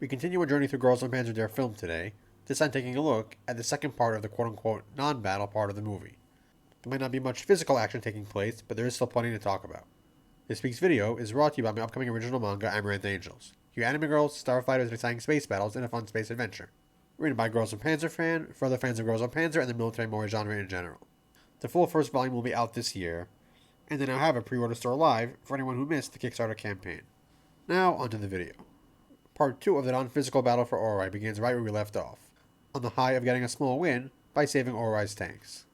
We continue our journey through Girls and Panzer their film today, this time taking a look at the second part of the quote-unquote non-battle part of the movie. There might not be much physical action taking place, but there is still plenty to talk about. This week's video is brought to you by my upcoming original manga, Amaranth Angels. You anime girls, starfighters, and exciting space battles in a fun space adventure. Written by a Girls and Panzer fan, for other fans of Girls and Panzer and the military moe genre in general. The full first volume will be out this year, and they now have a pre-order store live for anyone who missed the Kickstarter campaign. Now, onto the video. Part 2 of the non-physical battle for Oarai begins right where we left off, on the high of getting a small win by saving Oarai's tanks.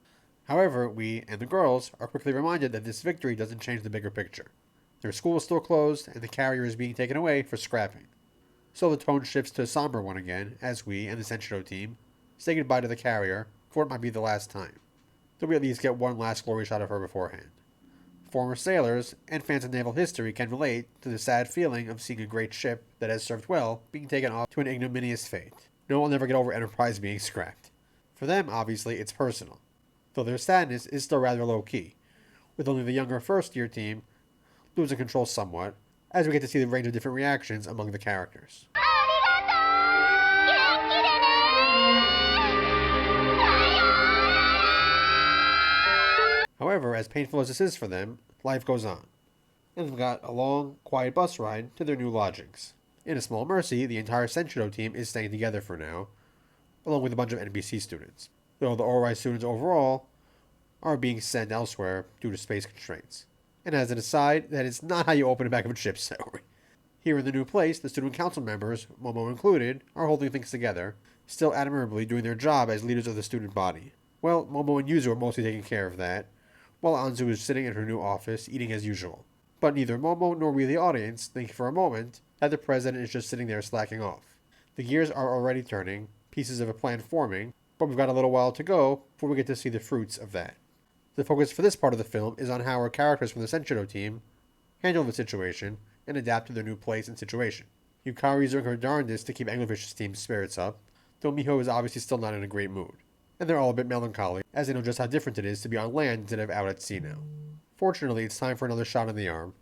However, we, and the girls, are quickly reminded that this victory doesn't change the bigger picture. Their school is still closed, and the carrier is being taken away for scrapping. So the tone shifts to a somber one again, as we, and the Senshiro team, say goodbye to the carrier, for it might be the last time. Though we at least get one last glory shot of her beforehand. Former sailors and fans of naval history can relate to the sad feeling of seeing a great ship that has served well being taken off to an ignominious fate. No one will never get over Enterprise being scrapped. For them, obviously, it's personal, though their sadness is still rather low-key, with only the younger first-year team losing control somewhat, as we get to see the range of different reactions among the characters. However, as painful as this is for them, life goes on, and they've got a long, quiet bus ride to their new lodgings. In a small mercy, the entire Senshiro team is staying together for now, along with a bunch of NBC students, though the Oarai students overall are being sent elsewhere due to space constraints. And as an aside, that is not how you open a back of a ship story. Here in the new place, the student council members, Momo included, are holding things together, still admirably doing their job as leaders of the student body. Well, Momo and Yuzu are mostly taking care of that, while Anzu is sitting in her new office, eating as usual. But neither Momo nor we the audience think for a moment that the president is just sitting there slacking off. The gears are already turning, pieces of a plan forming, but we've got a little while to go before we get to see the fruits of that. The focus for this part of the film is on how our characters from the Senshiro team handle the situation and adapt to their new place and situation. Yukari is doing her darndest to keep Anglofish's team's spirits up, though Miho is obviously still not in a great mood. And they're all a bit melancholy, as they know just how different it is to be on land instead of out at sea now. Fortunately, it's time for another shot in the arm,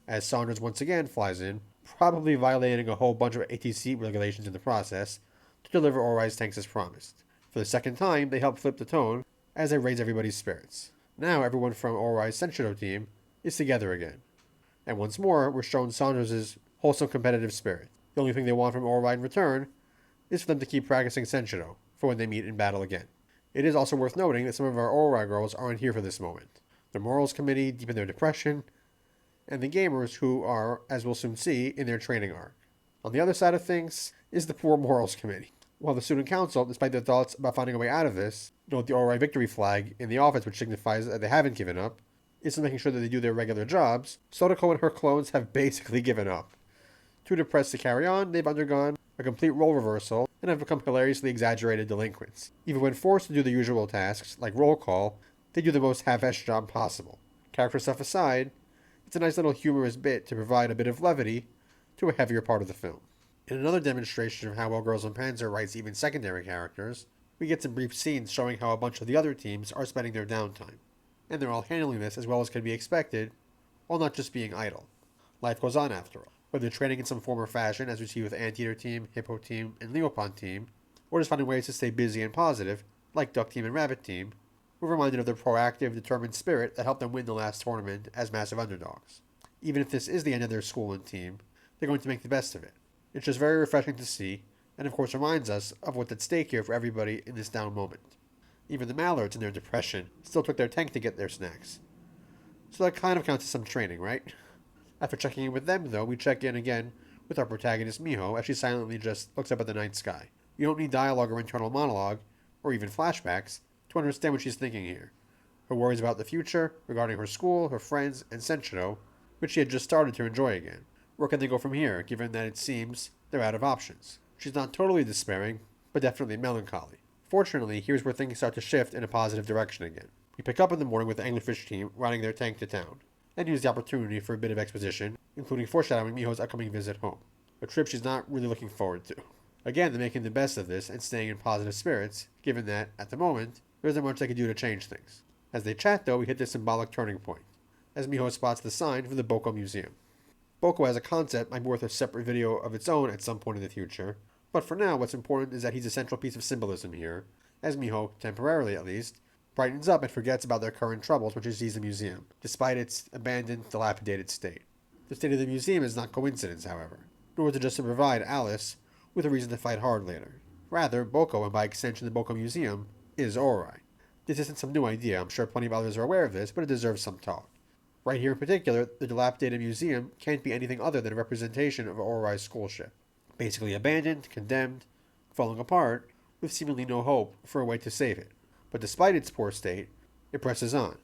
as Saunders once again flies in, probably violating a whole bunch of ATC regulations in the process, to deliver Oarai's tanks as promised. For the second time, they help flip the tone, as they raise everybody's spirits. Now everyone from Oarai's Senshiro team is together again. And once more, we're shown Saunders' wholesome competitive spirit. The only thing they want from Oarai in return is for them to keep practicing Senshiro for when they meet in battle again. It is also worth noting that some of our Oarai girls aren't here for this moment. The Morals Committee, deep in their depression, and the gamers who are, as we'll soon see, in their training arc. On the other side of things is the poor Morals Committee. While the Student Council, despite their thoughts about finding a way out of this, note the Oarai victory flag in the office, which signifies that they haven't given up, is making sure that they do their regular jobs, Sodako and her clones have basically given up. Too depressed to carry on, they've undergone a complete role reversal and have become hilariously exaggerated delinquents. Even when forced to do the usual tasks, like roll call, they do the most half-assed job possible. Character stuff aside, it's a nice little humorous bit to provide a bit of levity to a heavier part of the film. In another demonstration of how well Girls and Panzer writes even secondary characters, we get some brief scenes showing how a bunch of the other teams are spending their downtime. And they're all handling this as well as can be expected, while not just being idle. Life goes on after all. Whether training in some form or fashion, as we see with Anteater Team, Hippo Team, and Leopon Team, or just finding ways to stay busy and positive, like Duck Team and Rabbit Team, we're reminded of their proactive, determined spirit that helped them win the last tournament as massive underdogs. Even if this is the end of their school and team, they're going to make the best of it. It's just very refreshing to see, and of course reminds us of what's at stake here for everybody in this down moment. Even the Mallards, in their depression, still took their tank to get their snacks. So that kind of counts as some training, right? After checking in with them, though, we check in again with our protagonist Miho as she silently just looks up at the night sky. You don't need dialogue or internal monologue, or even flashbacks, to understand what she's thinking here. Her worries about the future, regarding her school, her friends, and Senshiro, which she had just started to enjoy again. Where can they go from here, given that it seems they're out of options? She's not totally despairing, but definitely melancholy. Fortunately, here's where things start to shift in a positive direction again. We pick up in the morning with the Anglerfish team riding their tank to town, and use the opportunity for a bit of exposition, including foreshadowing Miho's upcoming visit home, a trip she's not really looking forward to. Again, they're making the best of this and staying in positive spirits, given that, at the moment, there isn't much they can do to change things. As they chat, though, we hit this symbolic turning point, as Miho spots the sign for the Boco Museum. Boco as a concept might be worth a separate video of its own at some point in the future, but for now what's important is that he's a central piece of symbolism here, as Miho, temporarily at least, brightens up and forgets about their current troubles when she sees the museum, despite its abandoned, dilapidated state. The state of the museum is not coincidence, however, nor is it just to provide Alice with a reason to fight hard later. Rather, Boco, and by extension the Boco Museum, is Oarai. This isn't some new idea, I'm sure plenty of others are aware of this, but it deserves some talk. Right here in particular, the dilapidated museum can't be anything other than a representation of Oarai's schoolship. Basically abandoned, condemned, falling apart, with seemingly no hope for a way to save it. But despite its poor state, it presses on,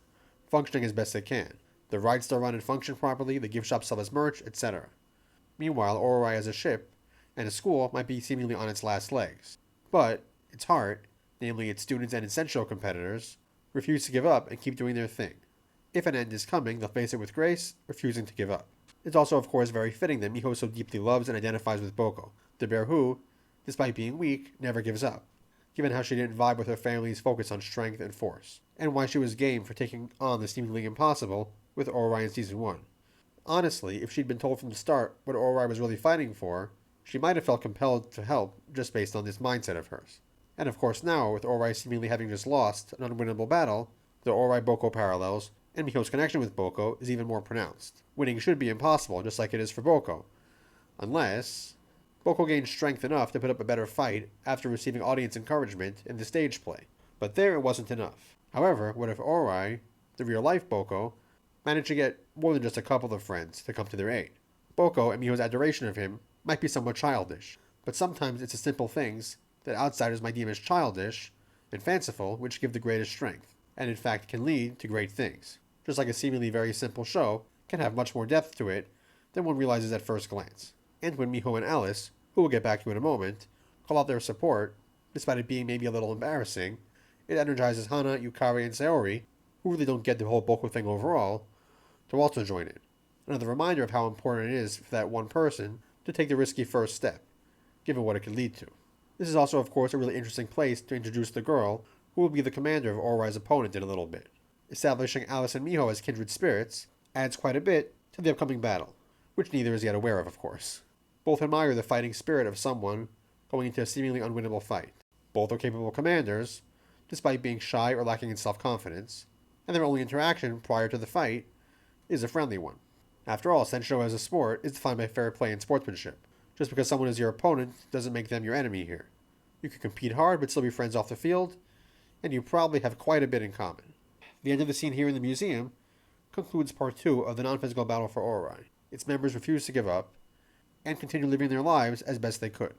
functioning as best it can. The rides still run and function properly, the gift shop sell its merch, etc. Meanwhile, Oarai as a ship and a school might be seemingly on its last legs. But its heart, namely its students and essential competitors, refuse to give up and keep doing their thing. If an end is coming, they'll face it with grace, refusing to give up. It's also, of course, very fitting that Miho so deeply loves and identifies with Boco, the bear who, despite being weak, never gives up, given how she didn't vibe with her family's focus on strength and force, and why she was game for taking on the seemingly impossible with Oarai in Season 1. Honestly, if she'd been told from the start what Oarai was really fighting for, she might have felt compelled to help just based on this mindset of hers. And of course now, with Oarai seemingly having just lost an unwinnable battle, the Oarai-Boco parallels, and Miho's connection with Boco is even more pronounced. Winning should be impossible, just like it is for Boco. Unless Boco gained strength enough to put up a better fight after receiving audience encouragement in the stage play. But there it wasn't enough. However, what if Oarai, the real-life Boco, managed to get more than just a couple of friends to come to their aid? Boco and Miho's adoration of him might be somewhat childish, but sometimes it's the simple things that outsiders might deem as childish and fanciful which give the greatest strength, and in fact can lead to great things. Just like a seemingly very simple show can have much more depth to it than one realizes at first glance. And when Miho and Alice, who we'll get back to in a moment, call out their support, despite it being maybe a little embarrassing, it energizes Hana, Yukari, and Sayori, who really don't get the whole Boco thing overall, to also join in. Another reminder of how important it is for that one person to take the risky first step, given what it could lead to. This is also, of course, a really interesting place to introduce the girl who will be the commander of Oarai's opponent in a little bit. Establishing Alice and Miho as kindred spirits adds quite a bit to the upcoming battle, which neither is yet aware of course. Both admire the fighting spirit of someone going into a seemingly unwinnable fight. Both are capable commanders, despite being shy or lacking in self-confidence, and their only interaction prior to the fight is a friendly one. After all, Sensho as a sport is defined by fair play and sportsmanship. Just because someone is your opponent doesn't make them your enemy here. You can compete hard but still be friends off the field, and you probably have quite a bit in common. The end of the scene here in the museum concludes part 2 of the non-physical battle for Oarai. Its members refuse to give up, and continue living their lives as best they could.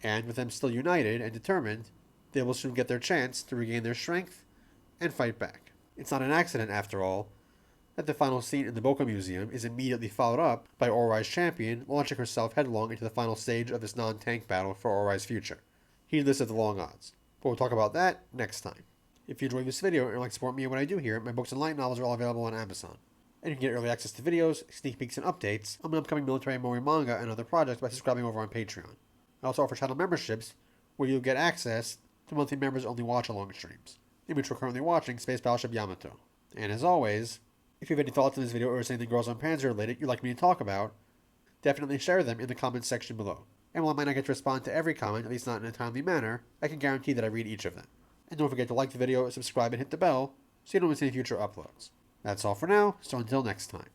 And with them still united and determined, they will soon get their chance to regain their strength and fight back. It's not an accident, after all, that the final scene in the Boco Museum is immediately followed up by Oarai's champion launching herself headlong into the final stage of this non-tank battle for Oarai's future, heedless of the long odds. But we'll talk about that next time. If you enjoyed this video and would like to support me and what I do here, my books and light novels are all available on Amazon. And you can get early access to videos, sneak peeks, and updates on my upcoming military memory manga and other projects by subscribing over on Patreon. I also offer channel memberships, where you'll get access to monthly members-only watch-along streams, in which we're currently watching Space Battleship Yamato. And as always, if you have any thoughts on this video or anything Girls on Panzer related you'd like me to talk about, definitely share them in the comments section below. And while I might not get to respond to every comment, at least not in a timely manner, I can guarantee that I read each of them. And don't forget to like the video, subscribe, and hit the bell so you don't miss any future uploads. That's all for now, so until next time.